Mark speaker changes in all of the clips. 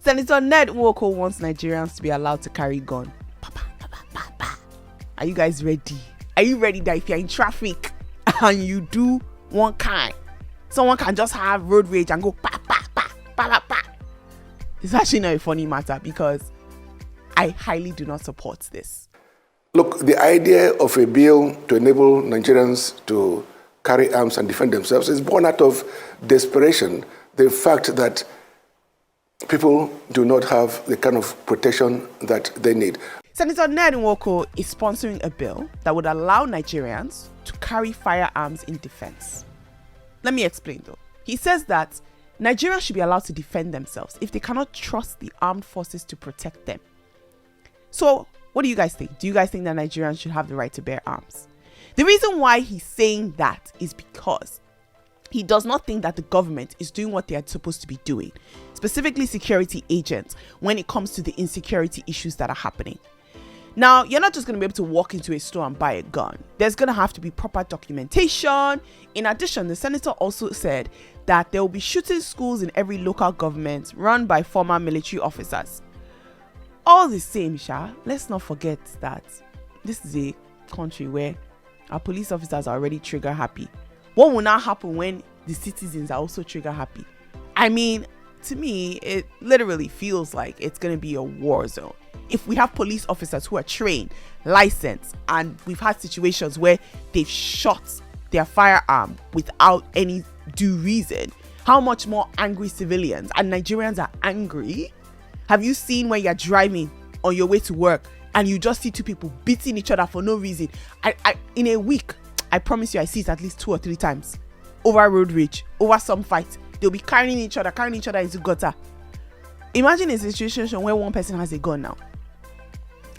Speaker 1: Senator Ned Nwoko wants Nigerians to be allowed to carry gun. Are you guys ready? Are you ready that if you're in traffic and you do one kind, someone can just have road rage and go pa pa pa pa pa pa? It's actually not a funny matter because I highly do not support this.
Speaker 2: Look, the idea of a bill to enable Nigerians to carry arms and defend themselves is born out of desperation. The fact that people do not have the kind of protection that they need.
Speaker 1: Senator Ned Nwoko is sponsoring a bill that would allow Nigerians to carry firearms in defense. Let me explain though. He says that Nigerians should be allowed to defend themselves if they cannot trust the armed forces to protect them. So, what do you guys think? Do you guys think that Nigerians should have the right to bear arms? The reason why he's saying that is because he does not think that the government is doing what they are supposed to be doing, specifically security agents, when it comes to the insecurity issues that are happening. Now, you're not just going to be able to walk into a store and buy a gun. There's going to have to be proper documentation. In addition, the senator also said that there will be shooting schools in every local government run by former military officers. All the same, let's not forget that this is a country where our police officers are already trigger happy. What will now happen when the citizens are also trigger happy? I mean, to me, it literally feels like it's going to be a war zone. If we have police officers who are trained, licensed, and we've had situations where they've shot their firearm without any due reason, how much more angry civilians and Nigerians are angry? Have you seen when you're driving on your way to work and you just see two people beating each other for no reason? In a week, I promise you, I see it at least 2 or 3 times. Over road rage, over some fight. They'll be carrying each other into gutter. Imagine a situation where one person has a gun now.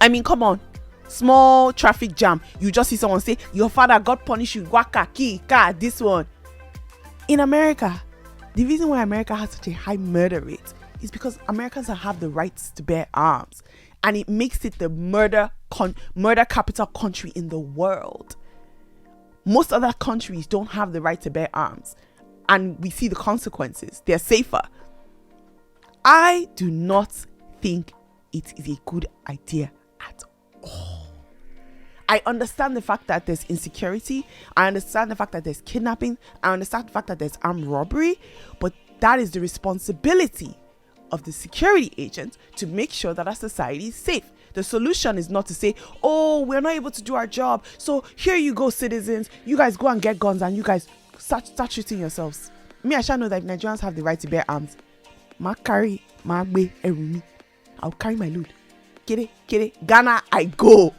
Speaker 1: I mean, come on. Small traffic jam. You just see someone say, your father God punish you. Waka, ki, ka, this one. In America, the reason why America has such a high murder rate is because Americans have the rights to bear arms. And it makes it the murder capital country in the world. Most other countries don't have the right to bear arms. And we see the consequences. They're safer. I do not think it is a good idea at all. I understand the fact that there's insecurity. I understand the fact that there's kidnapping. I understand the fact that there's armed robbery. But that is the responsibility of the security agents to make sure that our society is safe. The solution is not to say, oh, we're not able to do our job, so here you go, citizens. You guys go and get guns and you guys start shooting yourselves. Me, I shall know that Nigerians have the right to bear arms. I'll carry my load. Kere. Ghana, I go.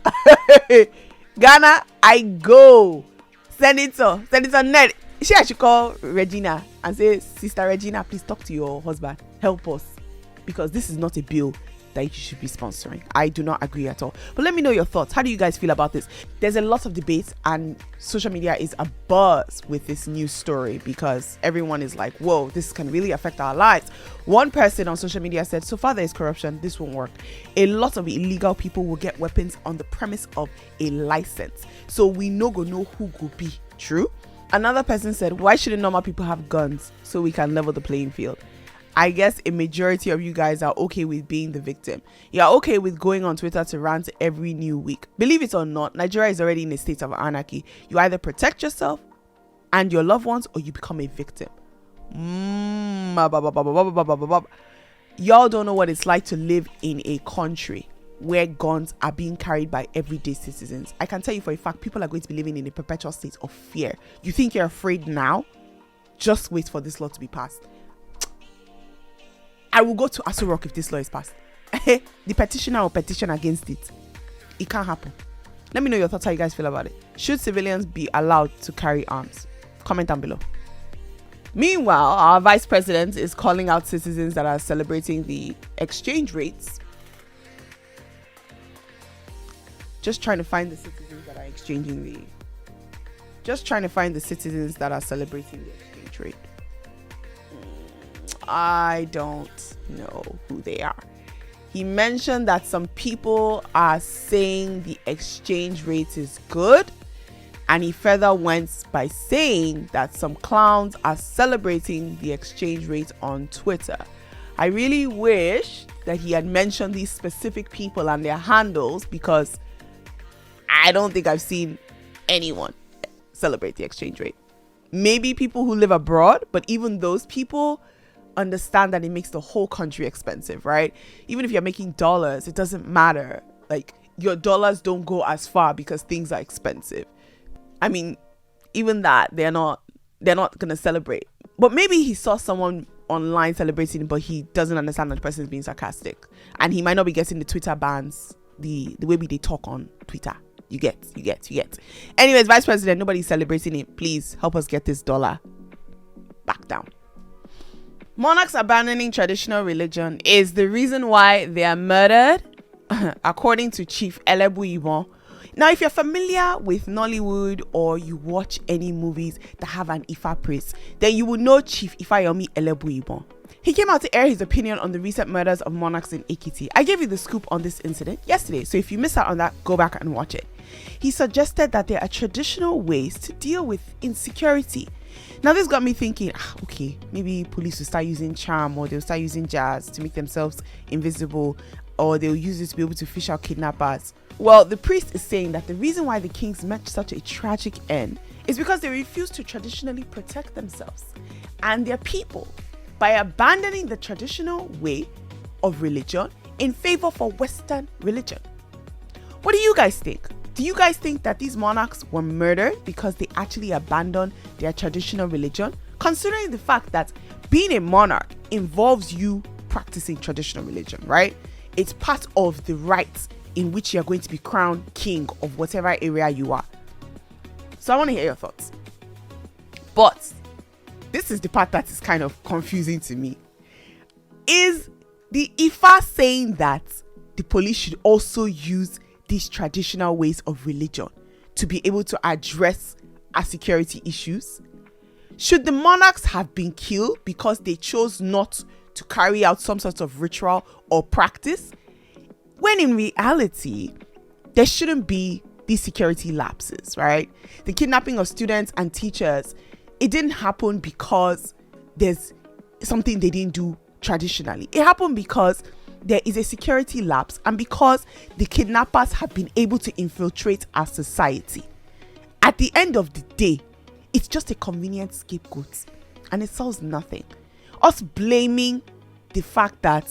Speaker 1: Ghana, I go. Senator Ned. I should call Regina and say, Sister Regina, please talk to your husband. Help us. Because this is not a bill that you should be sponsoring. I do not agree at all. But let me know your thoughts. How do you guys feel about this? There's a lot of debate and social media is abuzz with this news story because everyone is like, whoa, this can really affect our lives. One person on social media said, so far there is corruption, this won't work. A lot of illegal people will get weapons on the premise of a license. So we know who could be. True? Another person said, why shouldn't normal people have guns so we can level the playing field? I guess a majority of you guys are okay with being the victim. You're okay with going on Twitter to rant every new week. Believe it or not, Nigeria is already in a state of anarchy. You either protect yourself and your loved ones or you become a victim. Y'all don't know what it's like to live in a country where guns are being carried by everyday citizens. I can tell you for a fact, people are going to be living in a perpetual state of fear. You think you're afraid now? Just wait for this law to be passed. I will go to Aso Rock if this law is passed. The petitioner will petition against it. It can't happen. Let me know your thoughts, how you guys feel about it. Should civilians be allowed to carry arms? Comment down below. Meanwhile, our vice president is calling out citizens that are celebrating the exchange rates. Just trying to find the citizens that are exchanging the... Just trying to find the citizens that are celebrating the exchange rate. I don't know who they are. He mentioned that some people are saying the exchange rate is good, and he further went by saying that some clowns are celebrating the exchange rate on Twitter. I really wish that he had mentioned these specific people and their handles, because I don't think I've seen anyone celebrate the exchange rate. Maybe people who live abroad, but even those people understand that it makes the whole country expensive, right? Even if you're making dollars, it doesn't matter. Like, your dollars don't go as far because things are expensive. I mean, even that, they're not gonna celebrate. But maybe he saw someone online celebrating, but he doesn't understand that the person is being sarcastic, and he might not be getting the Twitter bans, the way they talk on Twitter. You get. Anyways, Vice President, nobody's celebrating it. Please help us get this dollar back down. Monarchs abandoning traditional religion is the reason why they are murdered, according to Chief Elebuibon. Now, if you're familiar with Nollywood or you watch any movies that have an Ifa priest, then you will know Chief Ifayomi Elebuibon. He came out to air his opinion on the recent murders of monarchs in Ekiti. I gave you the scoop on this incident yesterday, so if you missed out on that, go back and watch it. He suggested that there are traditional ways to deal with insecurity. Now, this got me thinking, okay, maybe police will start using charm, or they'll start using jazz to make themselves invisible, or they'll use it to be able to fish out kidnappers. Well, the priest is saying that the reason why the kings met such a tragic end is because they refused to traditionally protect themselves and their people by abandoning the traditional way of religion in favor for Western religion. What do you guys think? Do you guys think that these monarchs were murdered because they actually abandoned their traditional religion? Considering the fact that being a monarch involves you practicing traditional religion, right? It's part of the rites in which you're going to be crowned king of whatever area you are. So I want to hear your thoughts. But this is the part that is kind of confusing to me. Is the Ifa saying that the police should also use these traditional ways of religion to be able to address our security issues? Should the monarchs have been killed because they chose not to carry out some sort of ritual or practice, when in reality there shouldn't be these security lapses, right? The kidnapping of students and teachers, it didn't happen because there's something they didn't do traditionally. It happened because there is a security lapse and because the kidnappers have been able to infiltrate our society. At the end of the day, it's just a convenient scapegoat and it solves nothing. Us blaming the fact that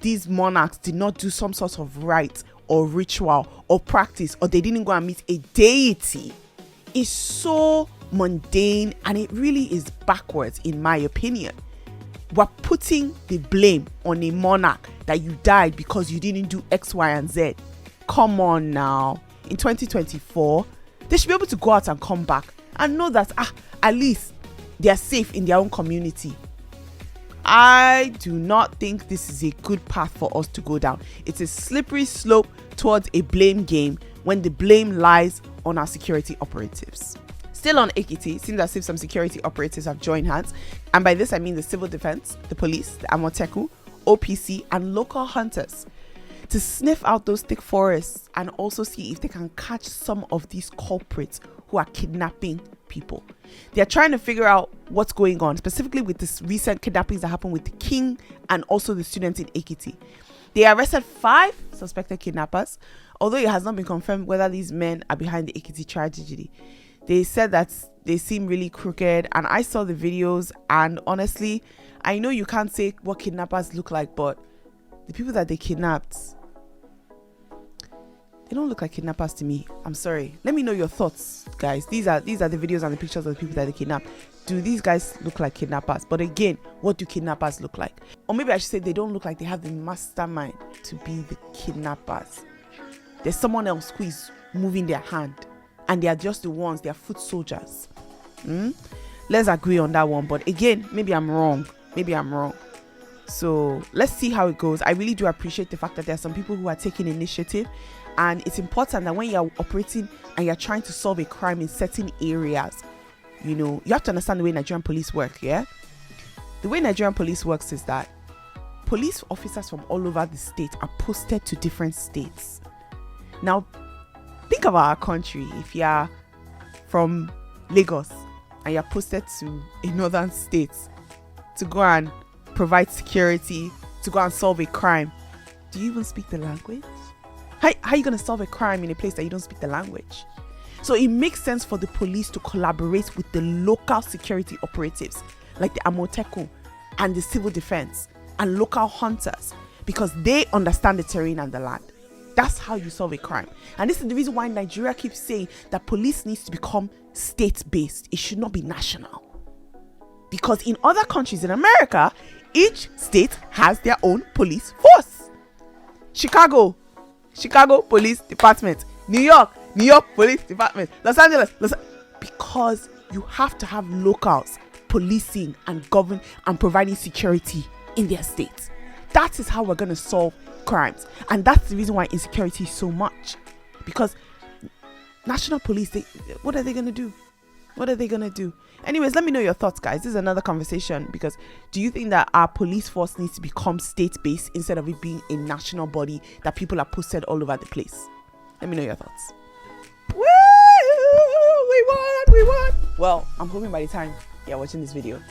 Speaker 1: these monarchs did not do some sort of rite or ritual or practice, or they didn't go and meet a deity, is so mundane, and it really is backwards in my opinion. We're putting the blame on a monarch that you died because you didn't do X, Y, and Z. Come on now. In 2024, they should be able to go out and come back and know that at least they are safe in their own community. I do not think this is a good path for us to go down. It's a slippery slope towards a blame game when the blame lies on our security operatives. Still on Ekiti, it seems as if some security operatives have joined hands. And by this, I mean the civil defense, the police, the Amoteku, OPC, and local hunters to sniff out those thick forests and also see if they can catch some of these culprits who are kidnapping people. They're trying to figure out what's going on, specifically with this recent kidnappings that happened with the king and also the students in Ekiti. They arrested 5 suspected kidnappers, although it has not been confirmed whether these men are behind the Ekiti tragedy. They said that they seem really crooked, and I saw the videos, and honestly, I know you can't say what kidnappers look like, but the people that they kidnapped, they don't look like kidnappers to me. I'm sorry. Let me know your thoughts, guys. These are the videos and the pictures of the people that they kidnapped. Do these guys look like kidnappers? But again, what do kidnappers look like? Or maybe I should say they don't look like they have the mastermind to be the kidnappers. There's someone else who is moving their hand, and they are just the ones, they are foot soldiers. Let's agree on that one. But again, maybe I'm wrong. So let's see how it goes. I really do appreciate the fact that there are some people who are taking initiative, and it's important that when you're operating and you're trying to solve a crime in certain areas, you have to understand the way Nigerian police work. The way Nigerian police works is that police officers from all over the state are posted to different states. Now, think about our country. If you are from Lagos and you're posted to a northern state to go and provide security, to go and solve a crime. Do you even speak the language? How are you going to solve a crime in a place that you don't speak the language? So it makes sense for the police to collaborate with the local security operatives like the Amotekun and the civil defense and local hunters, because they understand the terrain and the land. That's how you solve a crime. And this is the reason why Nigeria keeps saying that police needs to become state-based. It should not be national. Because in other countries in America, each state has their own police force. Chicago Police Department. New York Police Department. Los Angeles. Because you have to have locals policing and govern and providing security in their states. That is how we're going to solve crimes. And that's the reason why insecurity is so much. Because national police, what are they going to do? What are they going to do? Anyways, let me know your thoughts, guys. This is another conversation, because do you think that our police force needs to become state-based instead of it being a national body that people are posted all over the place? Let me know your thoughts. Woo! We won! Well, I'm hoping by the time you're watching this video,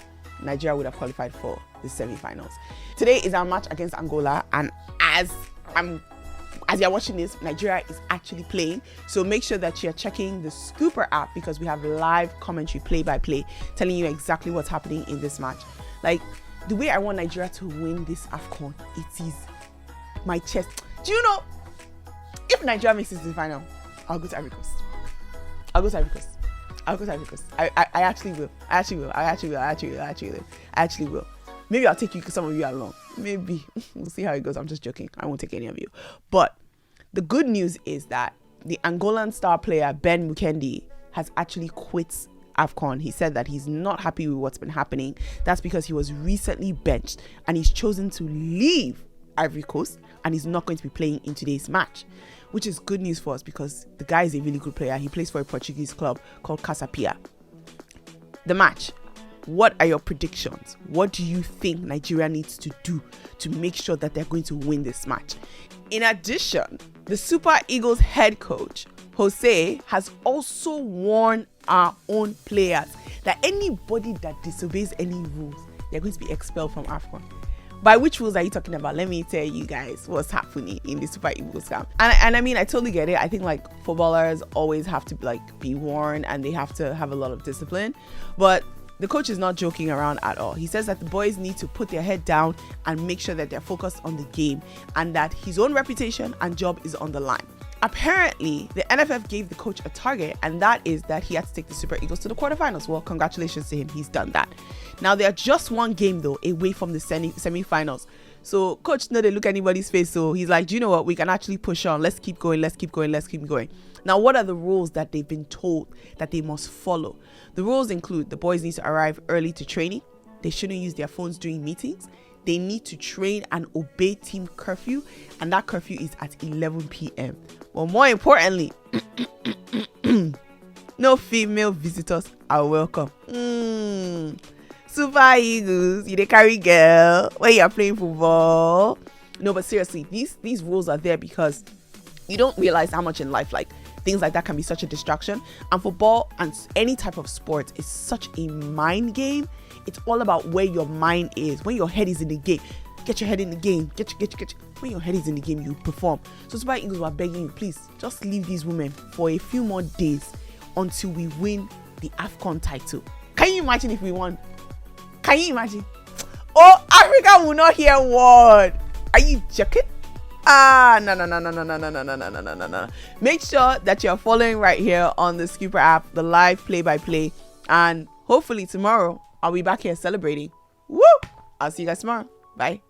Speaker 1: Nigeria would have qualified for the semi-finals. Today is our match against Angola, and as you're watching this, Nigeria is actually playing. So make sure that you're checking the Scooper app, because we have live commentary play-by-play telling you exactly what's happening in this match. Like, the way I want Nigeria to win this AFCON, it is my chest. Do you know, if Nigeria makes it to the final, I'll go to Ivory Coast. I actually will. Maybe I'll take you, some of you along. Maybe. We'll see how it goes. I'm just joking. I won't take any of you. But the good news is that the Angolan star player, Ben Mukendi, has actually quit AFCON. He said that he's not happy with what's been happening. That's because he was recently benched and he's chosen to leave Ivory Coast, and he's not going to be playing in today's match, which is good news for us because the guy is a really good player. He plays for a Portuguese club called Casapia. The match. What are your predictions? What do you think Nigeria needs to do to make sure that they're going to win this match? In addition, the Super Eagles head coach, Jose, has also warned our own players that anybody that disobeys any rules, they're going to be expelled from AFCON. By which rules are you talking about? Let me tell you guys what's happening in the Super Eagles camp. And I mean, I totally get it. I think like footballers always have to be warned, and they have to have a lot of discipline. But the coach is not joking around at all. He says that the boys need to put their head down and make sure that they're focused on the game, and that his own reputation and job is on the line. Apparently, the NFF gave the coach a target, and that is that he had to take the Super Eagles to the quarterfinals. Well, congratulations to him. He's done that. Now, they are just one game, though, away from the semi-finals. So, coach didn't look anybody's face. So, he's like, do you know what? We can actually push on. Let's keep going. Now, what are the rules that they've been told that they must follow? The rules include the boys need to arrive early to training. They shouldn't use their phones during meetings. They need to train and obey team curfew, and that curfew is at 11 p.m. Well, more importantly, no female visitors are welcome. Super Eagles, you dey carry girl when you are playing football. No, but seriously, these rules are there because you don't realize how much in life, like, things like that can be such a distraction. And football and any type of sport is such a mind game. It's all about where your mind is. When your head is in the game, get your head in the game. When your head is in the game, you perform. So Super Eagles were begging you, please, just leave these women for a few more days until we win the AFCON title. Can you imagine if we won? Can you imagine? Oh, Africa will not hear word. Are you joking? No. Make sure that you're following right here on the Scooper app, the live play-by-play, and hopefully tomorrow I'll be back here celebrating. Woo! I'll see you guys tomorrow. Bye.